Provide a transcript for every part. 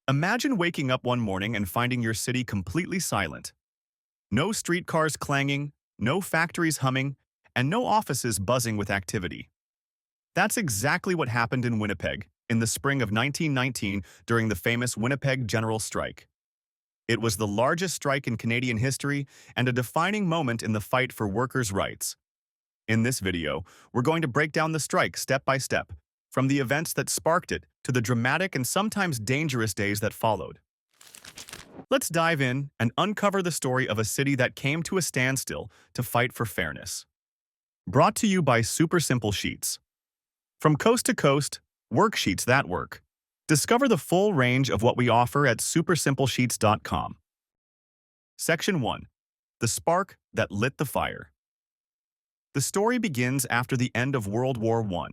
Imagine waking up one morning and finding your city completely silent. No streetcars clanging, no factories humming, and no offices buzzing with activity. That's exactly what happened in Winnipeg in the spring of 1919 during the famous Winnipeg General Strike. It was the largest strike in Canadian history and a defining moment in the fight for workers' rights. In this video, we're going to break down the strike step by step, from the events that sparked it to the dramatic and sometimes dangerous days that followed. Let's dive in and uncover the story of a city that came to a standstill to fight for fairness. Brought to you by Super Simple Sheets. From coast to coast, worksheets that work. Discover the full range of what we offer at supersimplesheets.com. Section 1. The Spark That Lit the Fire. The story begins after the end of World War I.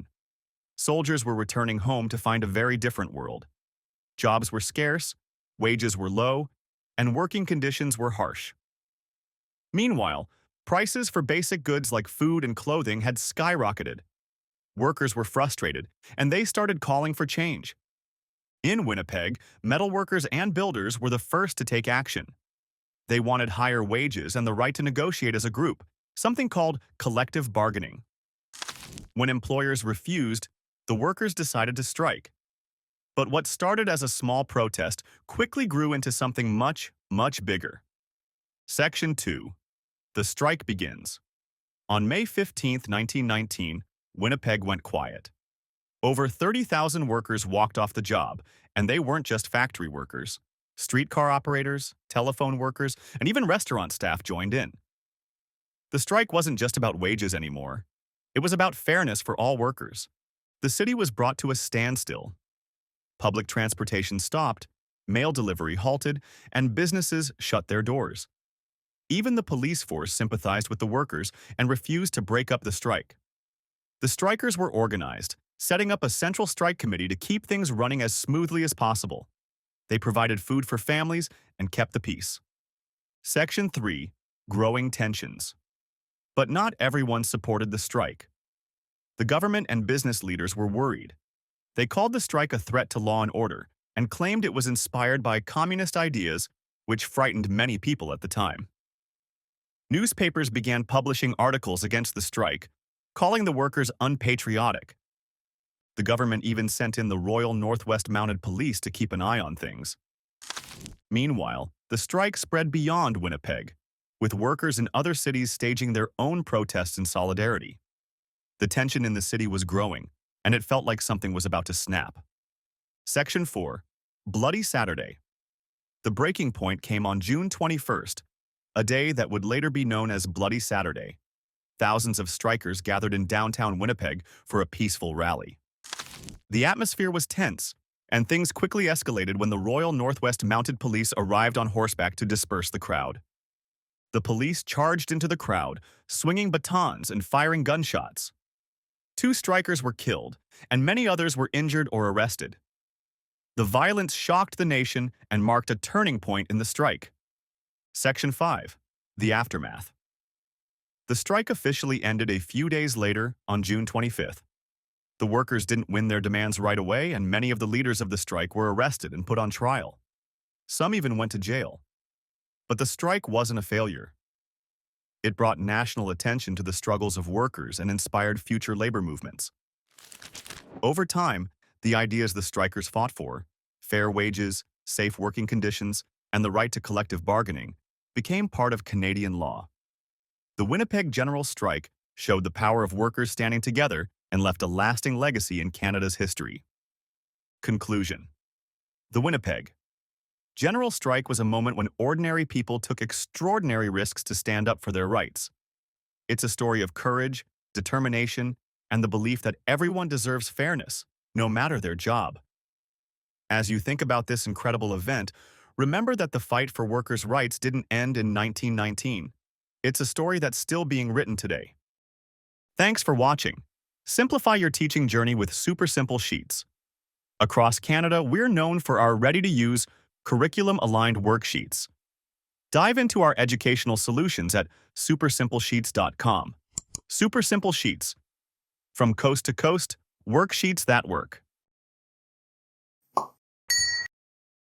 Soldiers were returning home to find a very different world. Jobs were scarce, wages were low, and working conditions were harsh. Meanwhile, prices for basic goods like food and clothing had skyrocketed. Workers were frustrated, and they started calling for change. In Winnipeg, metalworkers and builders were the first to take action. They wanted higher wages and the right to negotiate as a group, something called collective bargaining. When employers refused, the workers decided to strike. But what started as a small protest quickly grew into something much, much bigger. Section 2. The strike begins. On May 15, 1919, Winnipeg went quiet. Over 30,000 workers walked off the job, and they weren't just factory workers. Streetcar operators, telephone workers, and even restaurant staff joined in. The strike wasn't just about wages anymore. It was about fairness for all workers. The city was brought to a standstill. Public transportation stopped, mail delivery halted, and businesses shut their doors. Even the police force sympathized with the workers and refused to break up the strike. The strikers were organized, setting up a central strike committee to keep things running as smoothly as possible. They provided food for families and kept the peace. Section 3. Growing tensions. But not everyone supported the strike. The government and business leaders were worried. They called the strike a threat to law and order and claimed it was inspired by communist ideas, which frightened many people at the time. Newspapers began publishing articles against the strike, calling the workers unpatriotic. The government even sent in the Royal Northwest Mounted Police to keep an eye on things. Meanwhile, the strike spread beyond Winnipeg, with workers in other cities staging their own protests in solidarity. The tension in the city was growing, and it felt like something was about to snap. Section 4. Bloody Saturday. The breaking point came on June 21st, a day that would later be known as Bloody Saturday. Thousands of strikers gathered in downtown Winnipeg for a peaceful rally. The atmosphere was tense, and things quickly escalated when the Royal Northwest Mounted Police arrived on horseback to disperse the crowd. The police charged into the crowd, swinging batons and firing gunshots. 2 strikers were killed, and many others were injured or arrested. The violence shocked the nation and marked a turning point in the strike. Section 5. The Aftermath. The strike officially ended a few days later on June 25th. The workers didn't win their demands right away, and many of the leaders of the strike were arrested and put on trial. Some even went to jail. But the strike wasn't a failure. It brought national attention to the struggles of workers and inspired future labor movements. Over time, the ideas the strikers fought for, fair wages, safe working conditions, and the right to collective bargaining, became part of Canadian law. The Winnipeg General Strike showed the power of workers standing together and left a lasting legacy in Canada's history. Conclusion. The Winnipeg General Strike was a moment when ordinary people took extraordinary risks to stand up for their rights. It's a story of courage, determination, and the belief that everyone deserves fairness, no matter their job. As you think about this incredible event, remember that the fight for workers' rights didn't end in 1919. It's a story that's still being written today. Thanks for watching. Simplify your teaching journey with Super Simple Sheets. Across Canada, we're known for our ready-to-use, curriculum-aligned worksheets. Dive into our educational solutions at supersimplesheets.com. Super Simple Sheets. From coast to coast, worksheets that work.